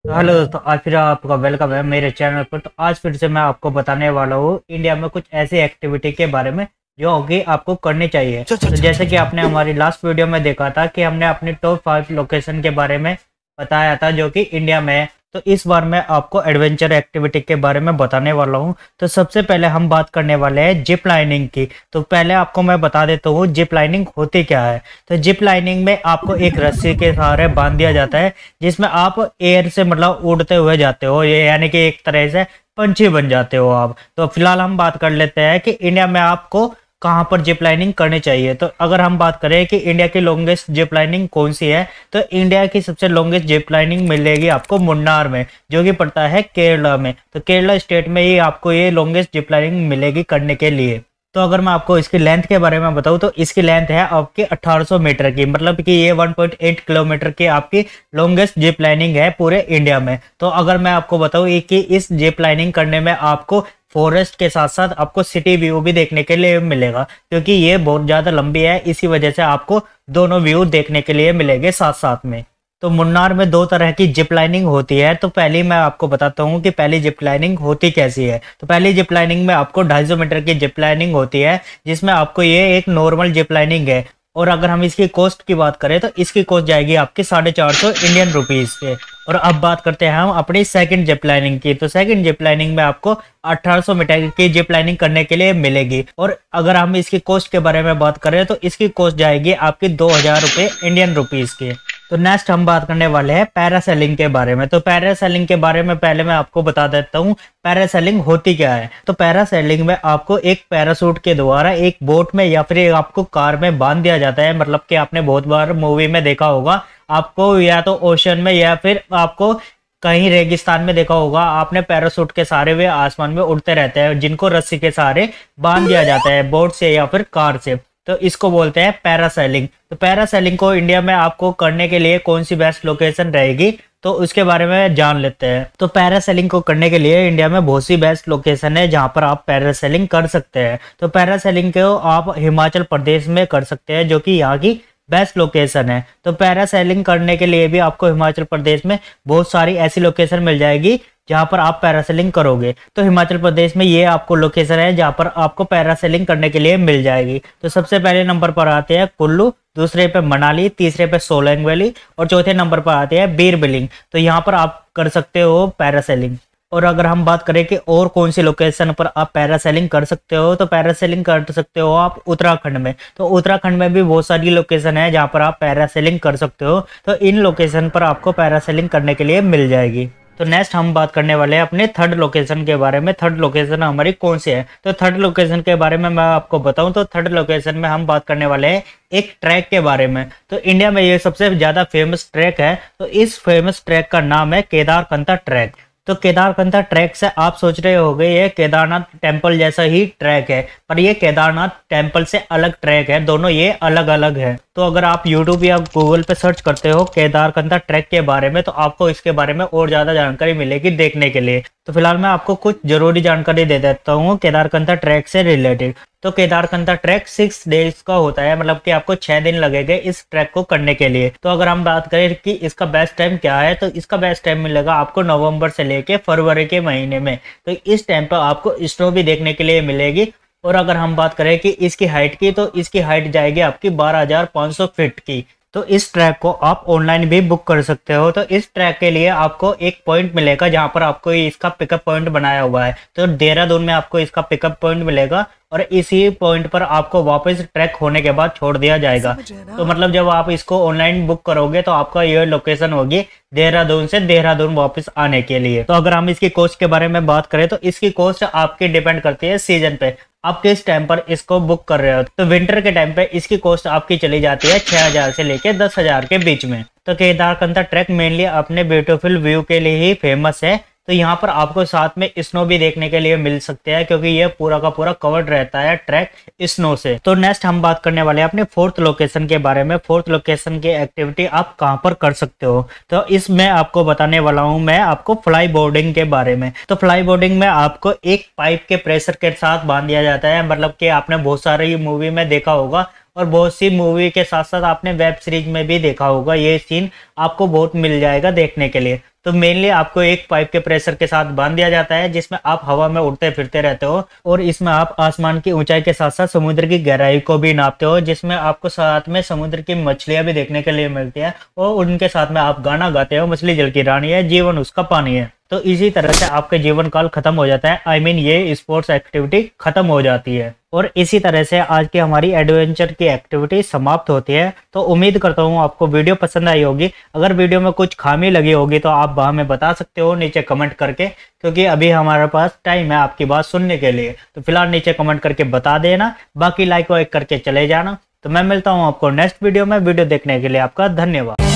तो हेलो दोस्तों, आज फिर आपका वेलकम है मेरे चैनल पर। तो आज फिर से मैं आपको बताने वाला हूँ इंडिया में कुछ ऐसी एक्टिविटी के बारे में जो कि आपको करनी चाहिए। तो जैसे कि आपने हमारी लास्ट वीडियो में देखा था कि हमने अपनी टॉप 5 लोकेशन के बारे में बताया था जो कि इंडिया में है। तो इस बार मैं आपको एडवेंचर एक्टिविटी के बारे में बताने वाला हूँ। तो सबसे पहले हम बात करने वाले हैं जिप लाइनिंग की। तो पहले आपको मैं बता देता हूँ जिप लाइनिंग होती क्या है। तो जिप लाइनिंग में आपको एक रस्सी के सहारे बांध दिया जाता है जिसमें आप एयर से मतलब उड़ते हुए जाते हो, ये यानी कि एक तरह से पंछी बन जाते हो आप। तो फिलहाल हम बात कर लेते हैं कि इंडिया में आपको कहाँ पर जिप लाइनिंग करनी चाहिए। तो अगर हम बात करें कि इंडिया की लॉन्गेस्ट जिप लाइनिंग कौन सी है, तो इंडिया की सबसे लॉन्गेस्ट जिप लाइनिंग मिलेगी आपको मुन्नार में, जो कि पड़ता है केरला में। तो केरला स्टेट में ही आपको ये लॉन्गेस्ट जिप लाइनिंग मिलेगी करने के लिए। तो अगर मैं आपको इसकी लेंथ के बारे में बताऊं तो इसकी लेंथ है आपकी 1800 मीटर की, मतलब कि ये 1.8 किलोमीटर की आपकी लॉन्गेस्ट जिप लाइनिंग है पूरे इंडिया में। तो अगर मैं आपको बताऊं कि इस जिप लाइनिंग करने में आपको फॉरेस्ट के साथ साथ आपको सिटी व्यू भी देखने के लिए मिलेगा, क्योंकि ये बहुत ज़्यादा लंबी है, इसी वजह से आपको दोनों व्यू देखने के लिए मिलेंगे साथ साथ में। तो मुन्नार में 2 तरह की जिप लाइनिंग होती है। तो पहली मैं आपको बताता हूँ कि पहली जिप लाइनिंग होती कैसी है। तो पहली जिप लाइनिंग में आपको 250 मीटर की जिप लाइनिंग होती है, जिसमें आपको ये एक नॉर्मल जिप लाइनिंग है। और अगर हम इसकी कॉस्ट की बात करें तो इसकी कॉस्ट जाएगी आपकी 450 इंडियन रुपीज पे। और अब बात करते हैं हम अपनी सेकंड जिप लाइनिंग की। तो सेकंड जिप लाइनिंग में आपको 1800 मीटर की जिप लाइनिंग करने के लिए मिलेगी। और अगर हम इसकी कॉस्ट के बारे में बात करें तो इसकी कॉस्ट जाएगी आपकी 2000 रुपये इंडियन रुपीज की। तो नेक्स्ट हम बात करने वाले हैं पैरासेलिंग के बारे में। तो पैरासेलिंग के बारे में पहले मैं आपको बता देता हूँ पैरासेलिंग होती क्या है। तो पैरासेलिंग में आपको एक पैरासूट के द्वारा एक बोट में या फिर आपको कार में बांध दिया जाता है। मतलब कि आपने बहुत बार मूवी में देखा होगा, आपको या तो ओशन में या फिर आपको कहीं रेगिस्तान में देखा होगा, आपने पैरासूट के सहारे वे आसमान में उड़ते रहते हैं, जिनको रस्सी के सहारे बांध दिया जाता है बोट से या फिर कार से। तो इसको बोलते हैं पैरासेलिंग। तो पैरासेलिंग को इंडिया में आपको करने के लिए कौन सी बेस्ट लोकेशन रहेगी, तो उसके बारे में जान लेते हैं। तो पैरासेलिंग को करने के लिए इंडिया में बहुत सी बेस्ट लोकेशन है जहां पर आप पैरासेलिंग कर सकते हैं। तो पैरासेलिंग को आप हिमाचल प्रदेश में कर सकते हैं, जो कि यहाँ की बेस्ट लोकेशन है। तो पैरासेलिंग करने के लिए भी आपको हिमाचल प्रदेश में बहुत सारी ऐसी लोकेशन मिल जाएगी जहां पर आप पैरासेलिंग करोगे। तो हिमाचल प्रदेश में ये आपको लोकेशन है जहां पर आपको पैरासेलिंग करने के लिए मिल जाएगी। तो सबसे पहले नंबर पर आते हैं कुल्लू, दूसरे पे मनाली, तीसरे पे सोलंग वैली और चौथे नंबर पर आते हैं बीर बिलिंग। तो यहाँ पर आप कर सकते हो पैरासेलिंग। और अगर हम बात करें कि और कौन सी लोकेशन पर आप पैरासेलिंग कर सकते हो, तो पैरासेलिंग कर सकते हो आप उत्तराखंड में। तो उत्तराखंड में भी बहुत सारी लोकेशन है जहाँ पर आप पैरासेलिंग कर सकते हो। तो इन लोकेशन पर आपको पैरासेलिंग करने के लिए मिल जाएगी। तो नेक्स्ट हम बात करने वाले हैं अपने थर्ड लोकेशन के बारे में। थर्ड लोकेशन हमारी कौन सी है, तो थर्ड लोकेशन के बारे में मैं आपको बताऊं तो थर्ड लोकेशन में हम बात करने वाले हैं एक ट्रैक के बारे में। तो इंडिया में ये सबसे ज्यादा फेमस ट्रैक है। तो इस फेमस ट्रैक का नाम है केदारकंठा ट्रैक। तो केदारकंठा ट्रैक से आप सोच रहे होंगे ये केदारनाथ टेम्पल जैसा ही ट्रैक है, पर ये केदारनाथ टेम्पल से अलग ट्रैक है, दोनों ये अलग अलग है। तो अगर आप YouTube या गूगल पे सर्च करते हो केदारकंठा ट्रैक के बारे में तो आपको इसके बारे में और ज्यादा जानकारी मिलेगी देखने के लिए। तो फिलहाल मैं आपको कुछ जरूरी जानकारी दे देता हूँ केदारकंठा ट्रैक से रिलेटेड। तो केदारकंठा ट्रैक 6 डेज का होता है, मतलब कि आपको 6 दिन लगेंगे इस ट्रैक को करने के लिए। तो अगर हम बात करें कि इसका बेस्ट टाइम क्या है, तो इसका बेस्ट टाइम मिलेगा आपको नवंबर से लेके फरवरी के महीने में। तो इस टाइम पर आपको स्नो भी देखने के लिए मिलेगी। और अगर हम बात करें कि इसकी हाइट की, तो इसकी हाइट जाएगी आपकी 12,500 फीट की। तो इस ट्रैक को आप ऑनलाइन भी बुक कर सकते हो। तो इस ट्रैक के लिए आपको एक पॉइंट मिलेगा जहां पर आपको इसका पिकअप पॉइंट बनाया हुआ है। तो देहरादून में आपको इसका पिकअप पॉइंट मिलेगा और इसी पॉइंट पर आपको वापस ट्रैक होने के बाद छोड़ दिया जाएगा। तो मतलब जब आप इसको ऑनलाइन बुक करोगे तो आपका ये लोकेशन होगी देहरादून से देहरादून वापस आने के लिए। तो अगर हम इसकी कॉस्ट के बारे में बात करें तो इसकी कॉस्ट आपकी डिपेंड करती है सीजन पे, आप किस टाइम पर इसको बुक कर रहे हो। तो विंटर के टाइम पे इसकी कॉस्ट आपकी चली जाती है 6000 से लेके 10,000 के बीच में। तो केदारकंठा ट्रैक मेनली अपने ब्यूटीफुल व्यू के लिए ही फेमस है। तो यहाँ पर आपको साथ में स्नो भी देखने के लिए मिल सकते हैं, क्योंकि ये पूरा का पूरा कवर्ड रहता है ट्रैक स्नो से। तो नेक्स्ट हम बात करने वाले हैं अपने फोर्थ लोकेशन के बारे में। फोर्थ लोकेशन की एक्टिविटी आप कहाँ पर कर सकते हो, तो इसमें आपको बताने वाला हूँ मैं आपको फ्लाई बोर्डिंग के बारे में। तो फ्लाई बोर्डिंग में आपको एक पाइप के प्रेशर के साथ बांध दिया जाता है, मतलब कि आपने बहुत सारी मूवी में देखा होगा, और बहुत सी मूवी के साथ साथ आपने वेब सीरीज में भी देखा होगा, ये सीन आपको बहुत मिल जाएगा देखने के लिए। तो मेनली आपको एक पाइप के प्रेशर के साथ बांध दिया जाता है जिसमें आप हवा में उड़ते फिरते रहते हो, और इसमें आप आसमान की ऊंचाई के साथ साथ समुद्र की गहराई को भी नापते हो, जिसमें आपको साथ में समुद्र की मछलियां भी देखने के लिए मिलती है, और उनके साथ में आप गाना गाते हो, मछली जल की रानी है, जीवन उसका पानी है। तो इसी तरह से आपके जीवन काल खत्म हो जाता है, आई मीन ये स्पोर्ट्स एक्टिविटी खत्म हो जाती है। और इसी तरह से आज की हमारी एडवेंचर की एक्टिविटी समाप्त होती है। तो उम्मीद करता हूँ आपको वीडियो पसंद आई होगी। अगर वीडियो में कुछ खामी लगी होगी तो आप हमें बता सकते हो नीचे कमेंट करके, क्योंकि अभी हमारे पास टाइम है आपकी बात सुनने के लिए। तो फिलहाल नीचे कमेंट करके बता देना, बाकी लाइक वाइक करके चले जाना। तो मैं मिलता हूँ आपको नेक्स्ट वीडियो में। वीडियो देखने के लिए आपका धन्यवाद।